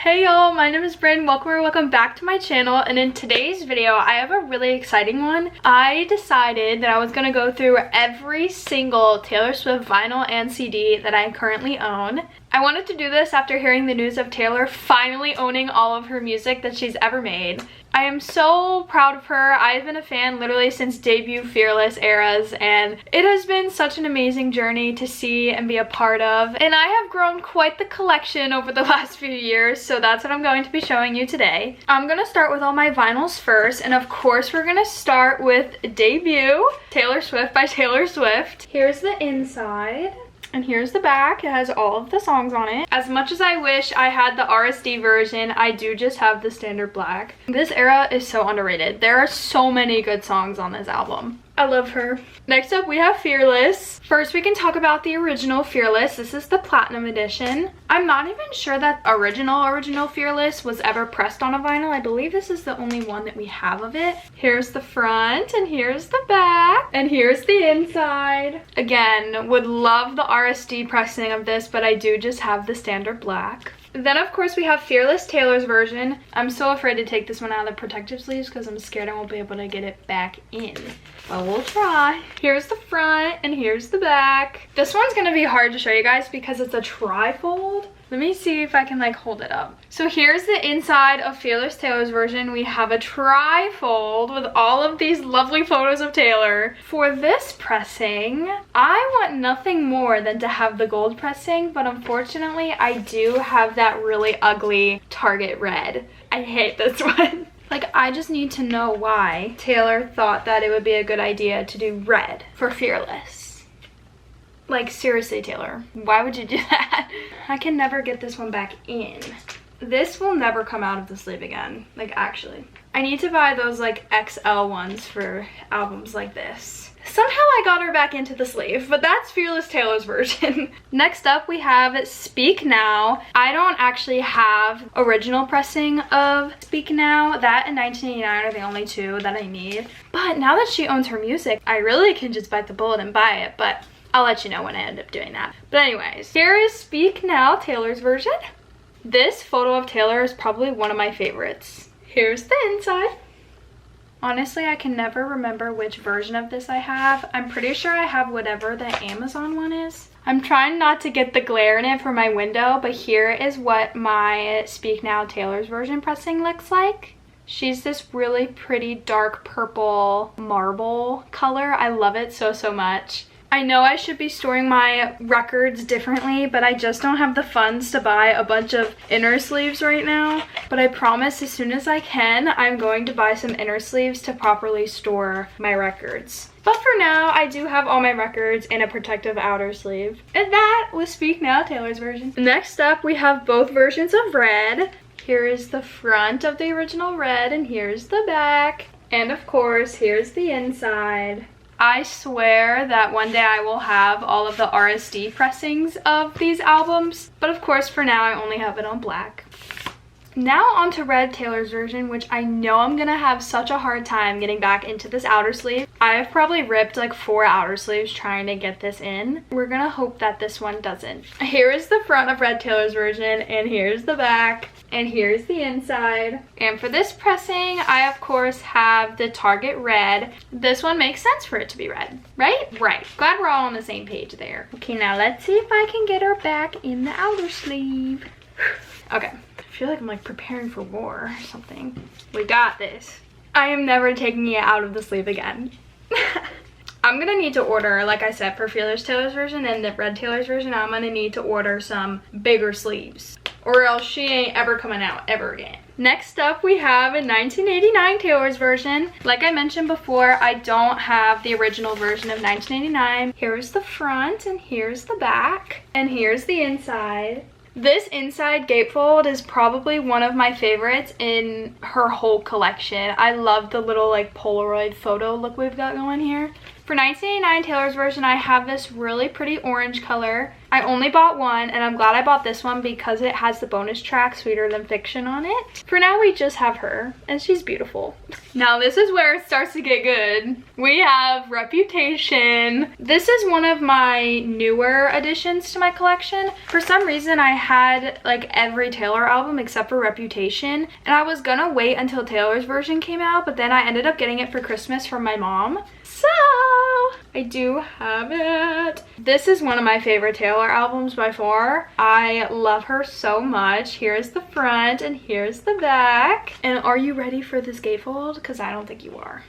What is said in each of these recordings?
Hey y'all, my name is Bryn. Welcome back to my channel, and in today's video I have a really exciting one. I decided that I was going to go through every single Taylor Swift vinyl and CD that I currently own. I wanted to do this after hearing the news of Taylor finally owning all of her music that she's ever made. I am so proud of her. I've been a fan literally since debut Fearless eras, and it has been such an amazing journey to see and be a part of. And I have grown quite the collection over the last few years, so that's what I'm going to be showing you today. I'm going to start with all my vinyls first, and of course we're going to start with Debut, Taylor Swift by Taylor Swift. Here's the inside. And here's the back. It has all of the songs on it. As much as I wish I had the RSD version, I do just have the standard black. This era is so underrated. There are so many good songs on this album. I love her. Next up, we have Fearless. First, we can talk about the original Fearless. This is the Platinum edition. I'm not even sure that original Fearless was ever pressed on a vinyl. I believe this is the only one that we have of it. Here's the front, and here's the back, and here's the inside. Again, would love the RSD pressing of this, but I do just have the standard black. Then of course we have Fearless Taylor's version. I'm so afraid to take this one out of the protective sleeves because I'm scared I won't be able to get it back in. But we'll try. Here's the front and here's the back. This one's gonna be hard to show you guys because it's a tri-fold. Let me see if I can like hold it up. So here's the inside of Fearless Taylor's version. We have a tri-fold with all of these lovely photos of Taylor. For this pressing, I want nothing more than to have the gold pressing, but unfortunately I do have that really ugly Target red. I hate this one. Like, I just need to know why Taylor thought that it would be a good idea to do red for Fearless. Like, seriously, Taylor, why would you do that? I can never get this one back in. This will never come out of the sleeve again. Like, actually. I need to buy those, like, XL ones for albums like this. Somehow I got her back into the sleeve, but that's Fearless Taylor's version. Next up, we have Speak Now. I don't actually have original pressing of Speak Now. That and 1989 are the only two that I need. But now that she owns her music, I really can just bite the bullet and buy it, but I'll let you know when I end up doing that. But anyways, here is Speak Now, Taylor's version. This photo of Taylor is probably one of my favorites. Here's the inside. Honestly, I can never remember which version of this I have. I'm pretty sure I have whatever the Amazon one is. I'm trying not to get the glare in it for my window, but here is what my Speak Now Taylor's version pressing looks like. She's this really pretty dark purple marble color. I love it so much. I know I should be storing my records differently, but I just don't have the funds to buy a bunch of inner sleeves right now. But I promise as soon as I can, I'm going to buy some inner sleeves to properly store my records. But for now, I do have all my records in a protective outer sleeve. And that was Speak Now, Taylor's version. Next up, we have both versions of red. Here is the front of the original red, and here's the back. And of course, here's the inside. I swear that one day I will have all of the RSD pressings of these albums, but of course for now I only have it on black. Now on to Red, Taylor's version, which I know I'm gonna have such a hard time getting back into this outer sleeve. I have probably ripped like 4 outer sleeves trying to get this in. We're gonna hope that this one doesn't. Here is the front of Red, Taylor's version, and here's the back. And here's the inside. And for this pressing, I of course have the Target red. This one makes sense for it to be red, right? Right. Glad we're all on the same page there. Okay, now let's see if I can get her back in the outer sleeve. Okay, I feel like I'm like preparing for war or something. We got this. I am never taking it out of the sleeve again. I'm gonna need to order, like I said, for Fearless Taylor's version and the Red Taylor's version, I'm gonna need to order some bigger sleeves, or else she ain't ever coming out ever again. Next up, we have a 1989 Taylor's version. Like I mentioned before, I don't have the original version of 1989. Here's the front, and here's the back, and here's the inside. This inside gatefold is probably one of my favorites in her whole collection. I love the little like Polaroid photo look we've got going here. For $19.89 Taylor's version, I have this really pretty orange color. I only bought one, and I'm glad I bought this one because it has the bonus track Sweeter Than Fiction on it. For now, we just have her, and she's beautiful. Now, this is where it starts to get good. We have Reputation. This is one of my newer additions to my collection. For some reason, I had like every Taylor album except for Reputation, and I was gonna wait until Taylor's version came out, but then I ended up getting it for Christmas from my mom. So I do have it. This is one of my favorite Taylor albums by far. I love her so much. Here's the front and here's the back. And are you ready for this gatefold? Because I don't think you are.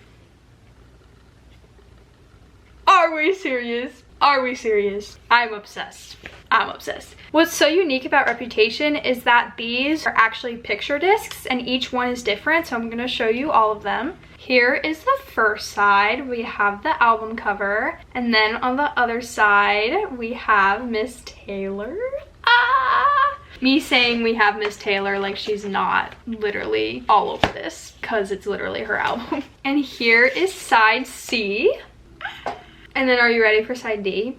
Are we serious? Are we serious? I'm obsessed. I'm obsessed. What's so unique about Reputation is that these are actually picture discs and each one is different, so I'm going to show you all of them. Here is the first side. We have the album cover, and then on the other side we have Miss Taylor. Me saying we have Miss Taylor like she's not literally all over this, because it's literally her album. And here is side C. And then are you ready for side D?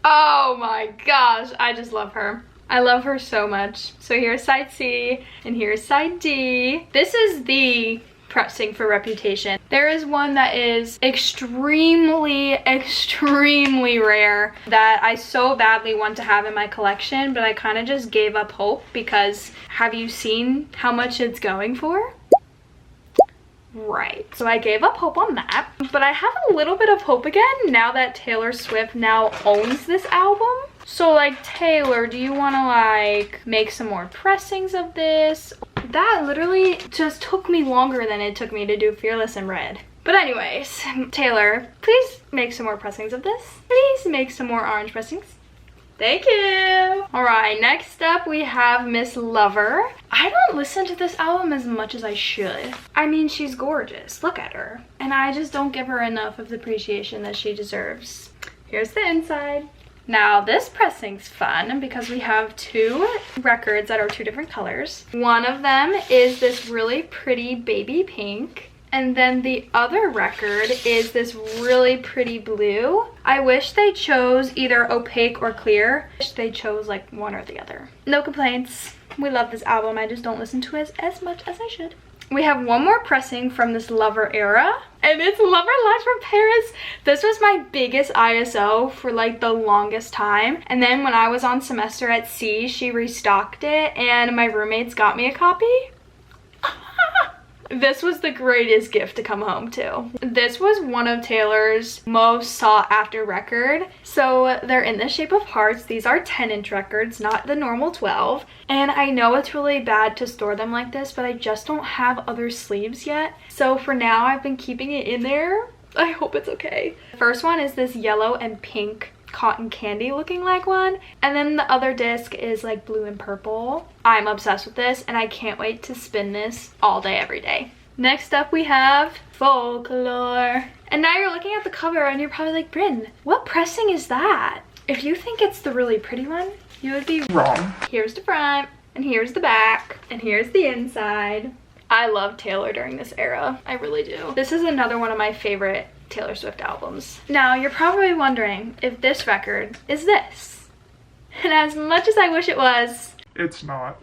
Oh my gosh, I just love her. I love her so much. So here's side C and here's side D. This is the pressing for Reputation. There is one that is extremely rare that I so badly want to have in my collection, but I kind of just gave up hope because have you seen how much it's going for? Right, so I gave up hope on that, but I have a little bit of hope again now that Taylor Swift now owns this album. So like, Taylor, do you want to like make some more pressings of this? That literally just took me longer than it took me to do Fearless in Red. But anyways, Taylor, please make some more pressings of this. Please make some more orange pressings. Thank you. All right, next up we have Miss Lover. I don't listen to this album as much as I should. I mean, she's gorgeous. Look at her. And I just don't give her enough of the appreciation that she deserves. Here's the inside. Now this pressing's fun because we have two records that are two different colors. One of them is this really pretty baby pink. And then the other record is this really pretty blue. I wish they chose either opaque or clear. I wish they chose like one or the other. No complaints. We love this album. I just don't listen to it as much as I should. We have one more pressing from this Lover era, and it's Lover Live from Paris. This was my biggest ISO for like the longest time. And then when I was on semester at C, she restocked it and my roommates got me a copy. This was the greatest gift to come home to. This was one of Taylor's most sought after record. So they're in the shape of hearts. These are 10-inch records, not the normal 12. And I know it's really bad to store them like this, but I just don't have other sleeves yet. So for now, I've been keeping it in there. I hope it's okay. The first one is this yellow and pink cotton candy looking like one, and then the other disc is like blue and purple. I'm obsessed with this and I can't wait to spin this all day every day. Next up we have Folklore, and now you're looking at the cover and you're probably like, Bryn, what pressing is that? If you think it's the really pretty one, you would be wrong. Here's the front and here's the back and here's the inside. I love Taylor during this era. I really do. This is another one of my favorite Taylor Swift albums. Now you're probably wondering if this record is this, and as much as I wish it was, it's not.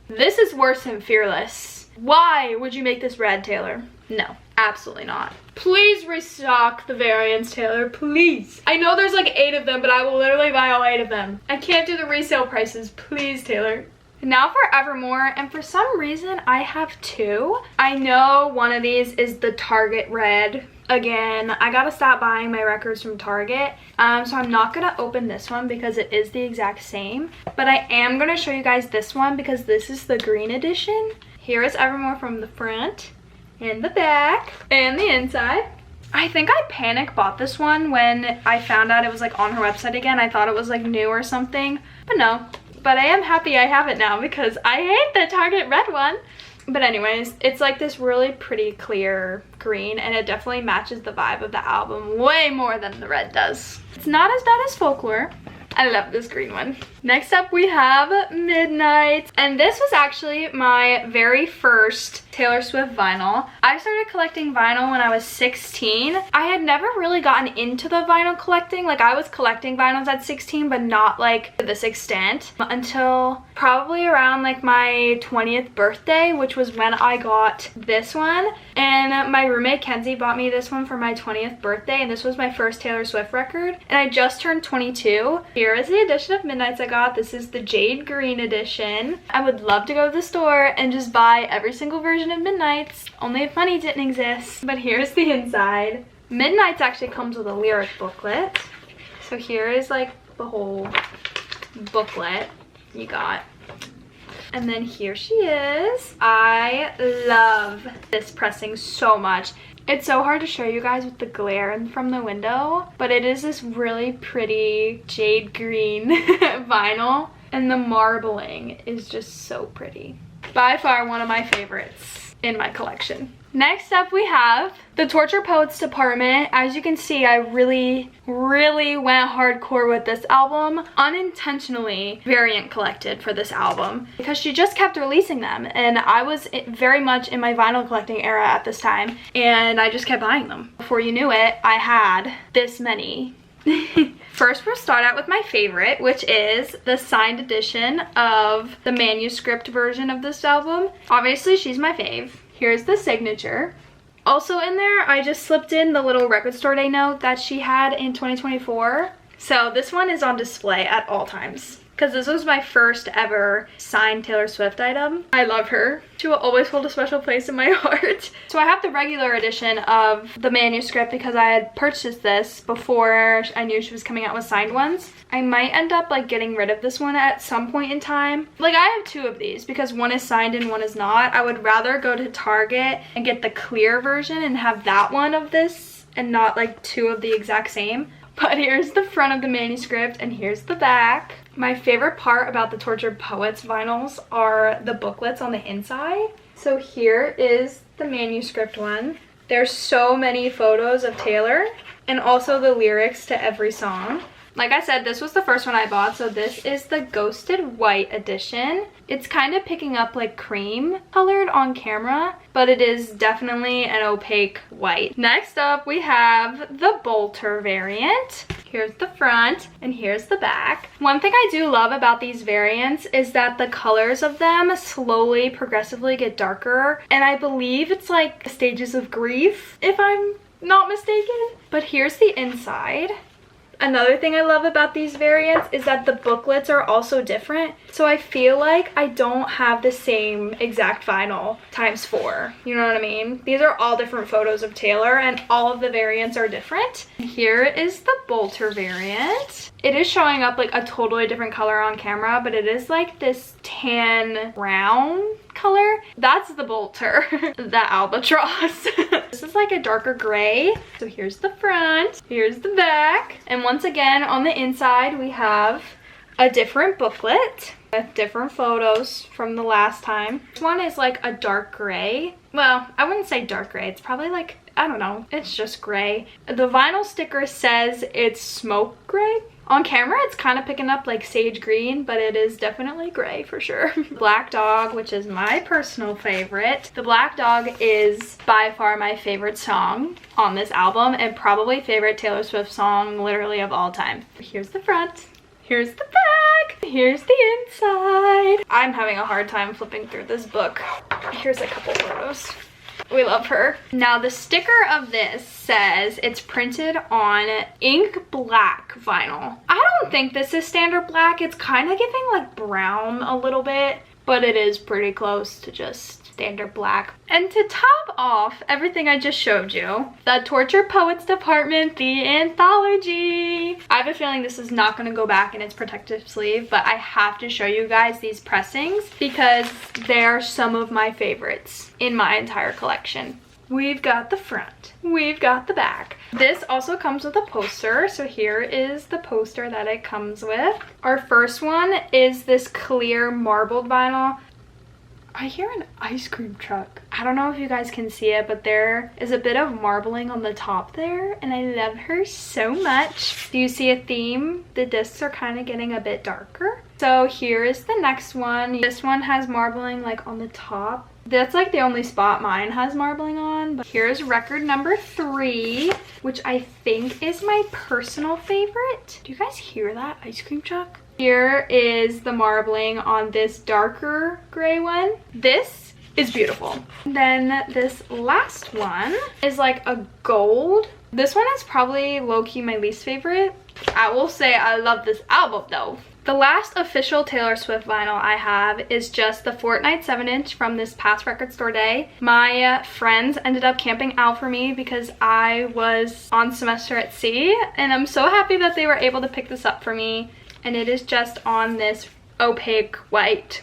This is worse than Fearless. Why would you make this red, Taylor? No, absolutely not. Please restock the variants, Taylor, please. I know there's like 8 of them, but I will literally buy all 8 of them. I can't do the resale prices, please, Taylor. Now for Evermore, and for some reason I have 2. I know one of these is the Target red. Again, I gotta stop buying my records from Target, so I'm not gonna open this one because it is the exact same, but I am gonna show you guys this one because this is the green edition. Here is Evermore from the front and the back and the inside. I think I panic bought this one when I found out it was like on her website again. I thought it was like new or something, but no. But I am happy I have it now because I hate the Target red one. But anyways, it's like this really pretty clear green, and it definitely matches the vibe of the album way more than the red does. It's not as bad as Folklore. I love this green one. Next up we have Midnight, and this was actually my very first Taylor Swift vinyl. I started collecting vinyl when I was 16. I had never really gotten into the vinyl collecting. Like, I was collecting vinyls at 16, but not like to this extent until probably around like my 20th birthday, which was when I got this one. And my roommate Kenzie bought me this one for my 20th birthday, and this was my first Taylor Swift record. And I just turned 22. Here is the edition of Midnights I got. This is the Jade Green edition. I would love to go to the store and just buy every single version of Midnights, only if money didn't exist. But here's the inside. Midnights actually comes with a lyric booklet. So here is like the whole booklet you got. And then here she is. I love this pressing so much. It's so hard to show you guys with the glare from the window, but it is this really pretty jade green vinyl, and the marbling is just so pretty. By far one of my favorites in my collection. Next up we have the Torture Poets department. As you can see, I really went hardcore with this album. Unintentionally variant collected for this album because she just kept releasing them, and I was very much in my vinyl collecting era at this time, and I just kept buying them. Before you knew it, I had this many. First, we'll start out with my favorite, which is the signed edition of the manuscript version of this album. Obviously, she's my fave. Here's the signature. Also in there, I just slipped in the little record store day note that she had in 2024. So this one is on display at all times, because this was my first ever signed Taylor Swift item. I love her. She will always hold a special place in my heart. So I have the regular edition of the manuscript because I had purchased this before I knew she was coming out with signed ones. I might end up like getting rid of this one at some point in time. Like, I have two of these because one is signed and one is not. I would rather go to Target and get the clear version and have that one of this and not like two of the exact same. But here's the front of the manuscript and here's the back. My favorite part about the Tortured Poets vinyls are the booklets on the inside. So here is the manuscript one. There's so many photos of Taylor and also the lyrics to every song. Like I said, this was the first one I bought, so this is the Ghosted White edition. It's kind of picking up like cream colored on camera, but it is definitely an opaque white. Next up, we have the Bolter variant. Here's the front and here's the back. One thing I do love about these variants is that the colors of them slowly, progressively get darker, and I believe it's like stages of grief, if I'm not mistaken. But here's the inside. Another thing I love about these variants is that the booklets are also different. So I feel like I don't have the same exact vinyl times 4. You know what I mean? These are all different photos of Taylor and all of the variants are different. Here is the Bolter variant. It is showing up like a totally different color on camera, but it is like this tan brown color. That's the Bolter, the albatross. This is like a darker gray. So here's the front, here's the back, and once again on the inside we have a different booklet with different photos from the last time. This one is like a dark gray. Well, I wouldn't say dark gray, it's probably like, I don't know, it's just gray. The vinyl sticker says it's smoke gray. On camera, it's kind of picking up like sage green, but it is definitely gray for sure. Black Dog, which is my personal favorite. The Black Dog is by far my favorite song on this album and probably favorite Taylor Swift song literally of all time. Here's the front. Here's the back. Here's the inside. I'm having a hard time flipping through this book. Here's a couple photos. We love her. Now the sticker of this says it's printed on ink black vinyl. I don't think this is standard black. It's kind of giving like brown a little bit, but it is pretty close to just standard black. And to top off everything I just showed you, the Tortured Poets department, the anthology. I have a feeling this is not going to go back in its protective sleeve, but I have to show you guys these pressings because they are some of my favorites in my entire collection. We've got the front, we've got the back. This also comes with a poster, so here is the poster that it comes with. Our first one is this clear marbled vinyl. I hear an ice cream truck. I don't know if you guys can see it, but there is a bit of marbling on the top there, and I love her so much. Do you see a theme? The discs are kind of getting a bit darker. So here is the next one. This one has marbling like on the top That's like the only spot mine has marbling on. But here's record number 3, which I think is my personal favorite. Do you guys hear that ice cream truck? Here is the marbling on this darker gray one. This is beautiful. Then this last one is like a gold. This one is probably low-key my least favorite. I will say I love this album though. The last official Taylor Swift vinyl I have is just the Fortnite 7-inch from this past record store day. My friends ended up camping out for me because I was on semester at sea, and I'm so happy that they were able to pick this up for me. And it is just on this opaque white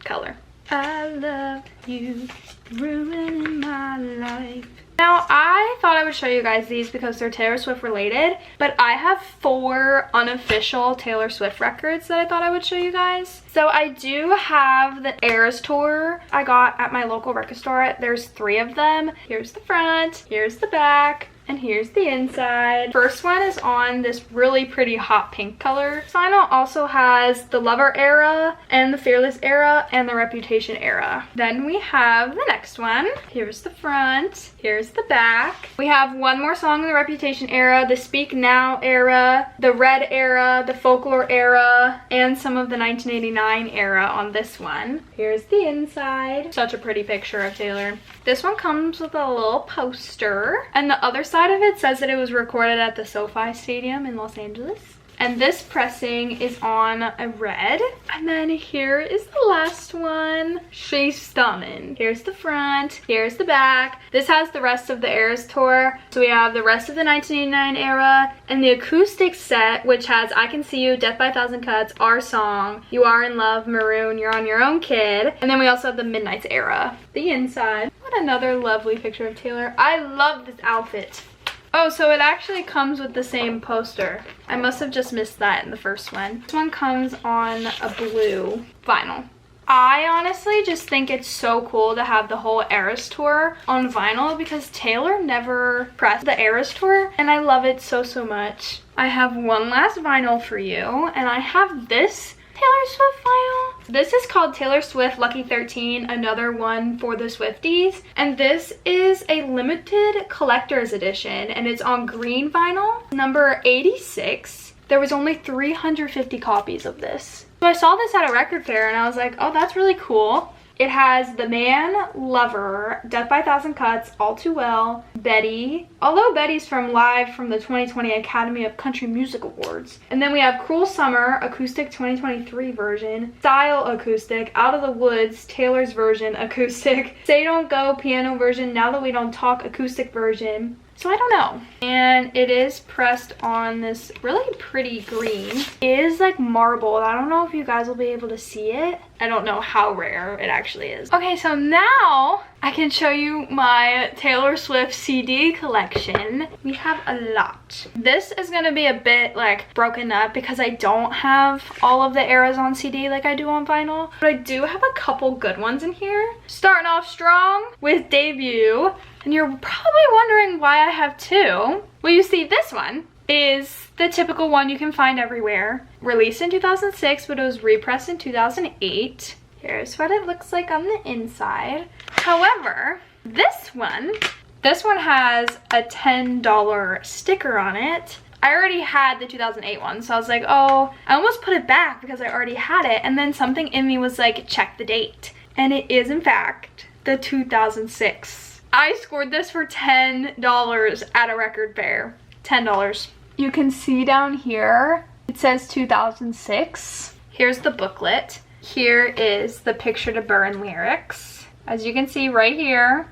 color. I love you, ruining my life. Now, I thought I would show you guys these because they're Taylor Swift related, but I have 4 unofficial Taylor Swift records that I thought I would show you guys. So I do have the Eras Tour I got at my local record store. There's 3 of them. Here's the front, here's the back, and here's the inside. First one is on this really pretty hot pink color. Vinyl also has the Lover era and the Fearless era and the Reputation era. Then we have the next one. Here's the front, here's the back. We have one more song in the Reputation era, the Speak Now era, the Red era, the Folklore era, and some of the 1989 era on this one. Here's the inside. Such a pretty picture of Taylor. This one comes with a little poster, and the other side of it says that it was recorded at the SoFi Stadium in Los Angeles. And this pressing is on a red. And then here is the last one. She's stunning. Here's the front, here's the back. This has the rest of the Eras Tour. So we have the rest of the 1989 era and the acoustic set, which has I Can See You, Death by a Thousand Cuts, Our Song, You Are in Love, Maroon, You're on Your Own, Kid. And then we also have the Midnights era. The inside. What another lovely picture of Taylor. I love this outfit. Oh, so it actually comes with the same poster. I must have just missed that in the first one. This one comes on a blue vinyl. I honestly just think it's so cool to have the whole Eras Tour on vinyl because Taylor never pressed the Eras Tour, and I love it so, so much. I have one last vinyl for you, and I have this Taylor Swift vinyl. This is called Taylor Swift Lucky 13, another one for the Swifties. And this is a limited collector's edition, and it's on green vinyl, number 86. There was only 350 copies of this. So I saw this at a record fair, and I was like, oh, that's really cool. It has The Man, Lover, Death by a Thousand Cuts, All Too Well, Betty. Although Betty's from live from the 2020 Academy of Country Music Awards. And then we have Cruel Summer, acoustic 2023 version, Style acoustic, Out of the Woods, Taylor's version, acoustic, Say Don't Go, piano version, Now That We Don't Talk, acoustic version. So I don't know. And it is pressed on this really pretty green. It is like marbled. I don't know if you guys will be able to see it. I don't know how rare it actually is. Okay, so now I can show you my Taylor Swift CD collection. We have a lot. This is gonna be a bit like broken up because I don't have all of the eras on CD like I do on vinyl. But I do have a couple good ones in here. Starting off strong with Debut. And you're probably wondering why I have 2. Well, you see, this one is the typical one you can find everywhere. Released in 2006, but it was repressed in 2008. Here's what it looks like on the inside. However, this one has a $10 sticker on it. I already had the 2008 one, so I was like, oh, I almost put it back because I already had it. And then something in me was like, check the date. And it is, in fact, the 2006. I scored this for $10 at a record fair. $10. You can see down here, it says 2006. Here's the booklet. Here is the Picture to Burn lyrics. As you can see right here,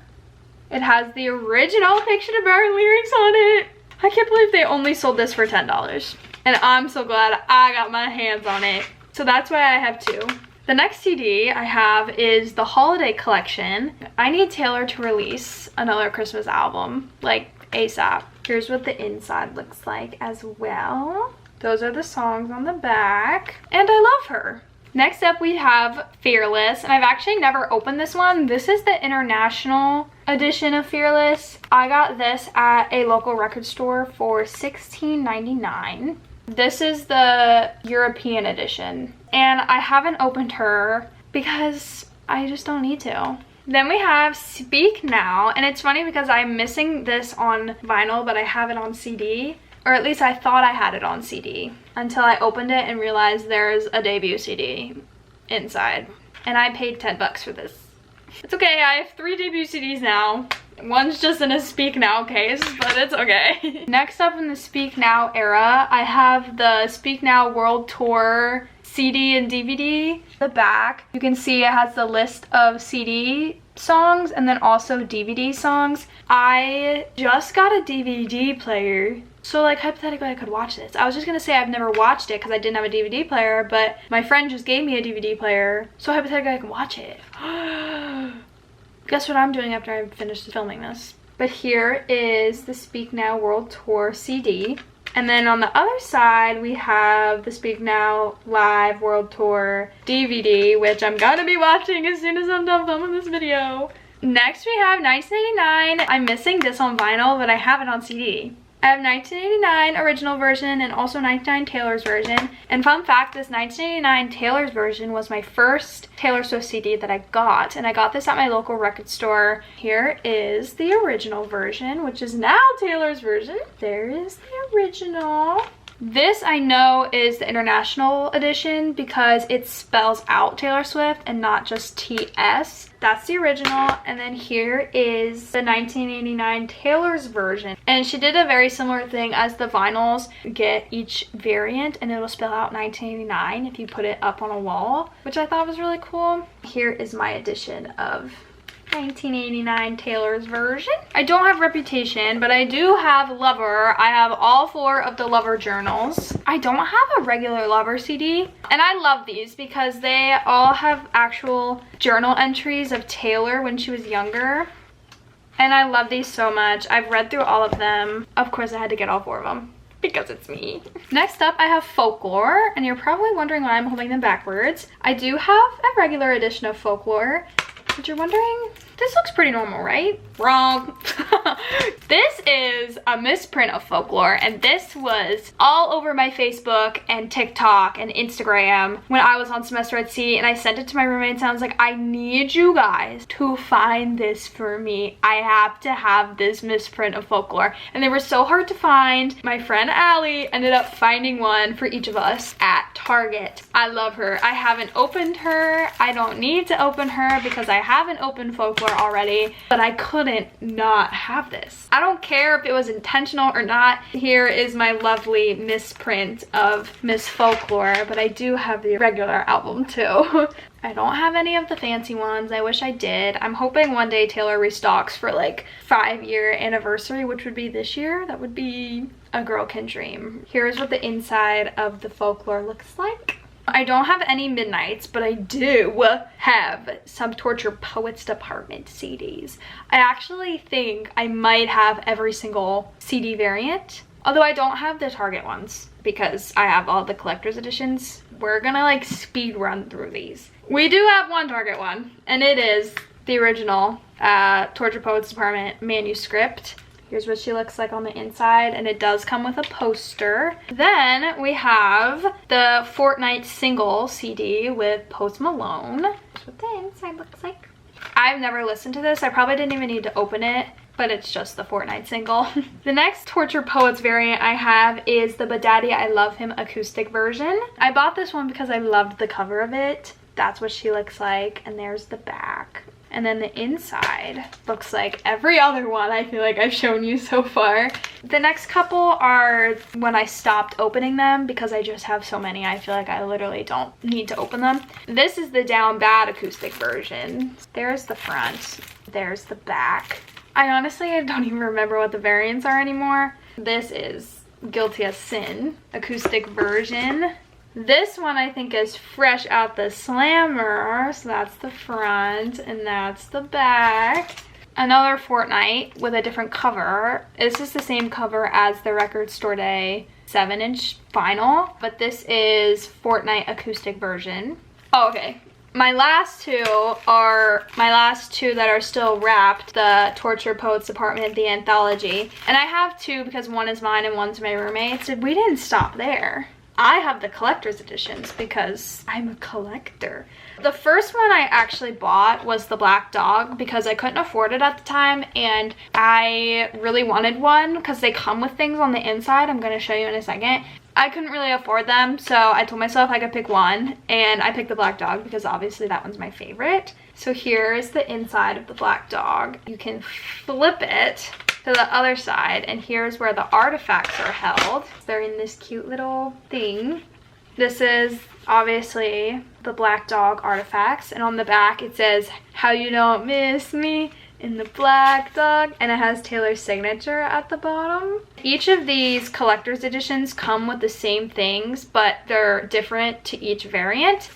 it has the original Picture to Burn lyrics on it. I can't believe they only sold this for $10. And I'm so glad I got my hands on it. So that's why I have 2. The next CD I have is the Holiday Collection. I need Taylor to release another Christmas album, like ASAP. Here's what the inside looks like as well. Those are the songs on the back. And I love her. Next up we have Fearless, and I've actually never opened this one. This is the international edition of Fearless. I got this at a local record store for $16.99. This is the European edition, and I haven't opened her because I just don't need to. Then we have Speak Now, and it's funny because I'm missing this on vinyl, but I have it on CD, or at least I thought I had it on CD until I opened it and realized there's a debut CD inside, and I paid 10 bucks for this. It's okay, I have 3 debut CDs now. One's just in a Speak Now case, but it's okay. Next up in the Speak Now era, I have the Speak Now World Tour CD and DVD. The back, you can see it has the list of CD songs and then also DVD songs. I just got a DVD player, so like hypothetically I could watch this. I was just gonna say I've never watched it because I didn't have a DVD player, but my friend just gave me a DVD player, so hypothetically I can watch it. Guess what I'm doing after I finish filming this. But here is the Speak Now World Tour CD. And then on the other side, we have the Speak Now Live World Tour DVD, which I'm gonna be watching as soon as I'm done filming this video. Next we have 1989. I'm missing this on vinyl, but I have it on CD. I have 1989 original version and also 1989 Taylor's version. And fun fact, this 1989 Taylor's version was my first Taylor Swift CD that I got. And I got this at my local record store. Here is the original version, which is now Taylor's version. There is the original. This I know is the international edition because it spells out Taylor Swift and not just TS. That's the original. And then here is the 1989 Taylor's version. And she did a very similar thing as the vinyls. You get each variant and it'll spell out 1989 if you put it up on a wall, which I thought was really cool. Here is my edition of 1989 Taylor's version. I don't have Reputation, but I do have Lover. I have all 4 of the Lover journals. I don't have a regular Lover CD, and I love these because they all have actual journal entries of Taylor when she was younger. And I love these so much. I've read through all of them. Of course, I had to get all 4 of them because it's me. Next up, I have Folklore, and you're probably wondering why I'm holding them backwards. I do have a regular edition of Folklore. But you're wondering, this looks pretty normal, right? Wrong. This is a misprint of Folklore, and this was all over my Facebook and TikTok and Instagram when I was on semester at sea, and I sent it to my roommates and I was like, I need you guys to find this for me. I have to have this misprint of Folklore. And they were so hard to find. My friend Allie ended up finding one for each of us at Target. I love her. I haven't opened her. I don't need to open her because I haven't opened Folklore already, but I couldn't not have this. I don't care if it was intentional or not. Here is my lovely misprint of Miss Folklore, but I do have the regular album too. I don't have any of the fancy ones. I wish I did. I'm hoping one day Taylor restocks for like 5-year anniversary, which would be this year. That would be a girl can dream. Here's what the inside of the Folklore looks like. I don't have any Midnights, but I do have some Torture Poets Department CDs. I actually think I might have every single CD variant, although I don't have the Target ones because I have all the collector's editions. We're gonna like speed run through these. We do have one Target one, and it is the original Torture Poets Department manuscript. Here's what she looks like on the inside, and it does come with a poster. Then we have the Fortnite single CD with Post Malone. That's what the inside looks like. I've never listened to this. I probably didn't even need to open it, but it's just the Fortnite single. The next Torture Poets variant I have is the But Daddy I Love Him acoustic version. I bought this one because I loved the cover of it. That's what she looks like, and there's the back. And then the inside looks like every other one I feel like I've shown you so far. The next couple are when I stopped opening them because I just have so many. I feel like I literally don't need to open them. This is the Down Bad acoustic version. There's the front. There's the back. I don't even remember what the variants are anymore. This is Guilty as Sin acoustic version. This one I think is fresh out the slammer, so that's the front and that's the back. Another Fortnite with a different cover. This is the same cover as the Record Store Day 7-inch vinyl, but this is Fortnite acoustic version. Oh, okay. My last two that are still wrapped, the Torture Poets Department, the anthology. And I have 2 because one is mine and one's my roommate's. We didn't stop there. I have the collector's editions because I'm a collector. The first one I actually bought was the black dog because I couldn't afford it at the time, and I really wanted one because they come with things on the inside. I'm going to show you in a second. I couldn't really afford them, so I told myself I could pick one, and I picked the black dog because obviously that one's my favorite. So here's the inside of the black dog. You can flip it to the other side, and here's where the artifacts are held. They're in this cute little thing. This is obviously the black dog artifacts, and on the back it says, "How you don't miss me in the black dog," and it has Taylor's signature at the bottom. Each of these collector's editions come with the same things, but they're different to each variant.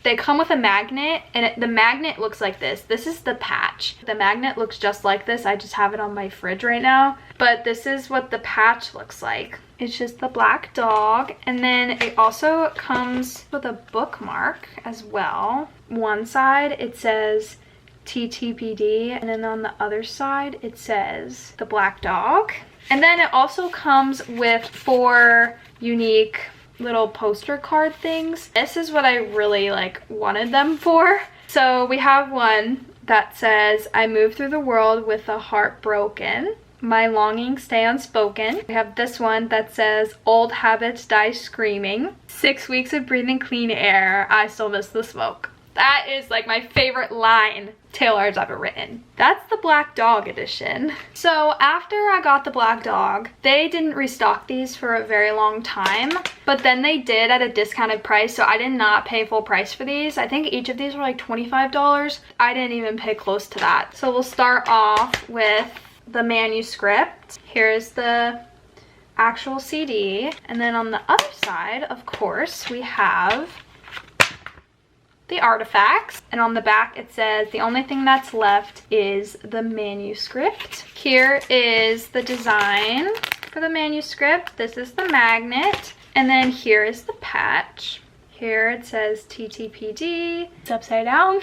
They come with a magnet, and the magnet looks like this. This is the patch. The magnet looks just like this. I just have it on my fridge right now, but this is what the patch looks like. It's just the black dog, and then it also comes with a bookmark as well. One side it says TTPD, and then on the other side it says the black dog. And then it also comes with 4 unique little poster card things. This is what I really wanted them for. So we have one that says, "I move through the world with a heart broken. My longings stay unspoken." We have this one that says, "Old habits die screaming. 6 weeks of breathing clean air. I still miss the smoke." That is my favorite line Taylor's ever written. That's the black dog edition. So after I got the black dog, they didn't restock these for a very long time, but then they did at a discounted price, so I did not pay full price for these. I think each of these were $25. I didn't even pay close to that. So we'll start off with the manuscript. Here's the actual CD, and then on the other side, of course, we have the artifacts, and on the back it says the only thing that's left is the manuscript. Here is the design for the manuscript. This is the magnet, and then here is the patch. Here it says TTPD. It's upside down.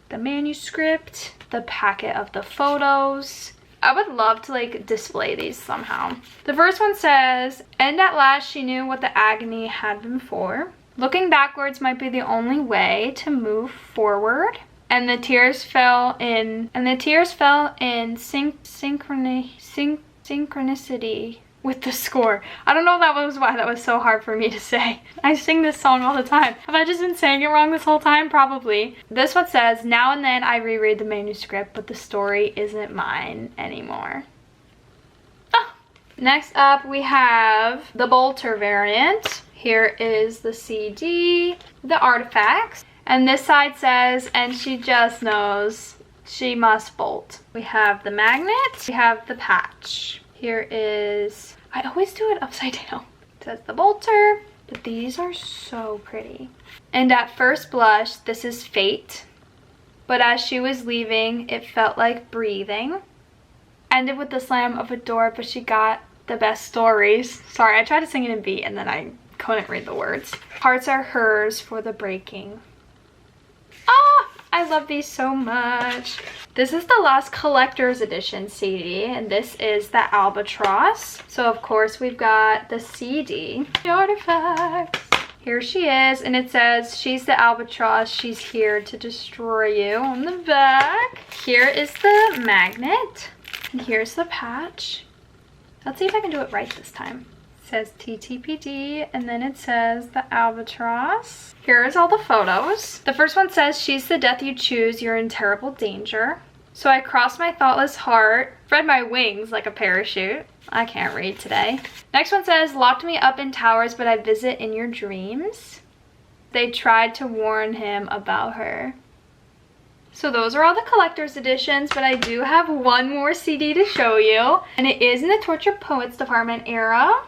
The manuscript, the packet of the photos. I would love to display these somehow. The first one says, "And at last she knew what the agony had been for. Looking backwards might be the only way to move forward." And the tears fell in synchronicity with the score. I don't know if that was why that was so hard for me to say. I sing this song all the time. Have I just been saying it wrong this whole time? Probably. This one says, "Now and then I reread the manuscript, but the story isn't mine anymore." Oh. Next up we have the Bolter variant. Here is the CD, the artifacts, and this side says, "And she just knows she must bolt." We have the magnet, we have the patch. Here is, I always do it upside down. It says the Bolter, but these are so pretty. "And at first blush, this is fate. But as she was leaving, it felt like breathing. Ended with the slam of a door, but she got the best stories." Sorry, I tried to sing it in beat and then I couldn't read the words. "Hearts are hers for the breaking." Ah, I love these so much. This is the last collector's edition CD, and this is the Albatross. So of course we've got the CD. The artifacts. Here she is, and it says, "She's the Albatross, she's here to destroy you," on the back. Here is the magnet, and here's the patch. Let's see if I can do it right this time. It says TTPD, and then it says the Albatross. Here's all the photos. The first one says, "She's the death you choose, you're in terrible danger. So I crossed my thoughtless heart, spread my wings like a parachute." I can't read today. Next one says, "Locked me up in towers, but I visit in your dreams." They tried to warn him about her. So those are all the collector's editions, but I do have one more CD to show you, and it is in the Tortured Poets Department era.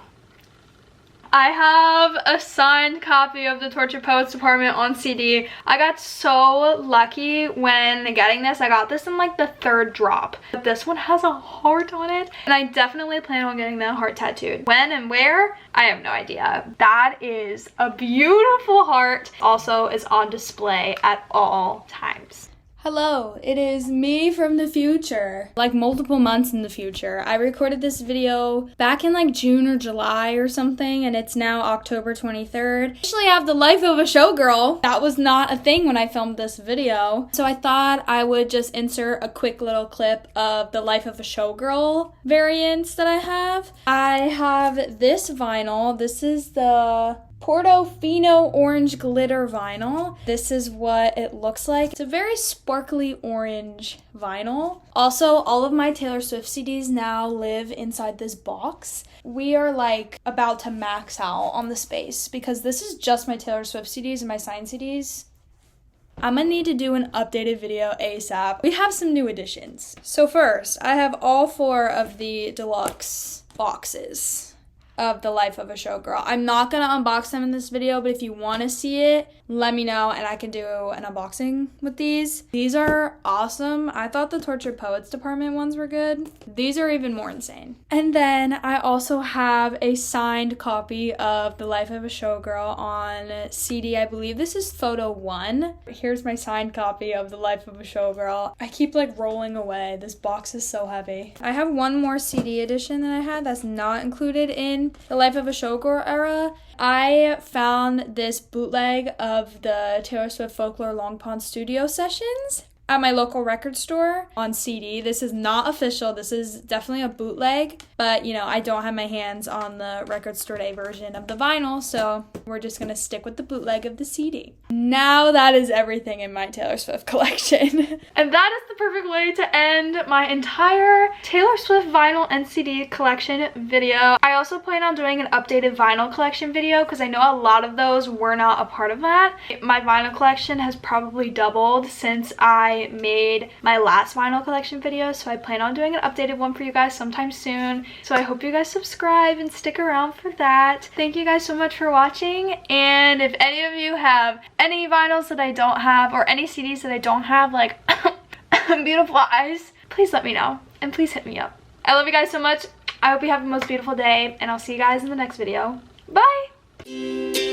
I have a signed copy of the Tortured Poets Department on CD. I got so lucky when getting this. I got this in the 3rd drop. But this one has a heart on it, and I definitely plan on getting that heart tattooed. When and where, I have no idea. That is a beautiful heart. Also is on display at all times. Hello, it is me from the future, like multiple months in the future. I recorded this video back in like June or July or something, and it's now October 23rd. I actually have the life of a showgirl. That was not a thing when I filmed this video. So I thought I would just insert a quick little clip of the life of a showgirl variants that I have. I have this vinyl. This is the Portofino Orange Glitter Vinyl. This is what it looks like. It's a very sparkly orange vinyl. Also, all of my Taylor Swift CDs now live inside this box. We are like about to max out on the space because this is just my Taylor Swift CDs and my signed CDs. I'm gonna need to do an updated video ASAP. We have some new additions. So first, I have all 4 of the deluxe boxes of the life of a showgirl. I'm not gonna unbox them in this video, but if you want to see it, let me know and I can do an unboxing with these. These are awesome. I thought the Tortured Poets Department ones were good. These are even more insane. And then I also have a signed copy of the life of a showgirl on CD. I believe this is photo 1. Here's my signed copy of the life of a showgirl. I keep like rolling away. This box is so heavy. I have one more CD edition that I had that's not included in the life of a showgirl era. I found this bootleg of the Taylor Swift Folklore Long Pond studio sessions at my local record store on CD. This is not official. This is definitely a bootleg, but you know, I don't have my hands on the record store day version of the vinyl, so we're just gonna stick with the bootleg of the CD. Now that is everything in my Taylor Swift collection. And that is the perfect way to end my entire Taylor Swift vinyl and CD collection video. I also plan on doing an updated vinyl collection video because I know a lot of those were not a part of that. My vinyl collection has probably doubled since I made my last vinyl collection video, so I plan on doing an updated one for you guys sometime soon. So I hope you guys subscribe and stick around for that. Thank you guys so much for watching, and if any of you have any vinyls that I don't have or any CDs that I don't have, like beautiful eyes, please let me know and please hit me up. I love you guys so much. I hope you have the most beautiful day, and I'll see you guys in the next video. Bye!